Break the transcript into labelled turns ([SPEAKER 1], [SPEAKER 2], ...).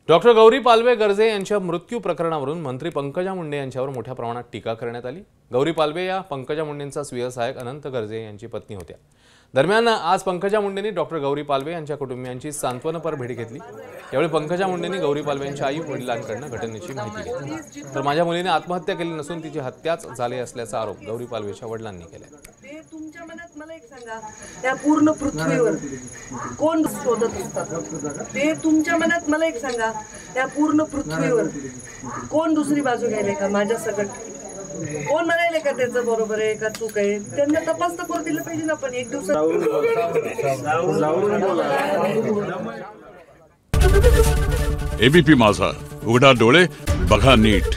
[SPEAKER 1] Doctor Gauri Palve Garje यांच्या मृत्यू प्रकरणावरून मंत्री पंकजा मुंडे यांच्यावर मोठ्या प्रमाणात टीका करण्यात आली। गौरी पालवे या पंकजा मुंडेंचा स्वीय सहायक अनंत गर्जे यांची पत्नी होत्या। दरम्यान आज पंकजा मुंडेंनी डॉक्टर गौरी पालवे यांच्या कुटुंबियांची सांत्वनपर भेट घेतली। यावेळी पंकजा मुंडेंनी गौरी पालवेंच्या आई वडिलांकडून घटनेची माहिती घेतली। तर माझ्या मुलीने आत्महत्या केली नसून तिची हत्याच झाली असल्याचा आरोप गौरी पालवेच्या वडिलांनी केला।
[SPEAKER 2] तुमच्या मनात मला एक सांगा, त्या पूर्ण पृथ्वीवर कोण शोधत असतात? ते तुमच्या मनात मला एक सांगा, त्या पूर्ण पृथ्वीवर कोण दुसरी बाजू घ्यायला का माझ्या सकट? कोण म्हणायले का त्याचं बरोबर आहे का चूक आहे? त्यांना तपास तर करू दिलं पाहिजे ना। पण एक दिवसात
[SPEAKER 3] एबीपी माझा, उघडा डोळे बघा नीट।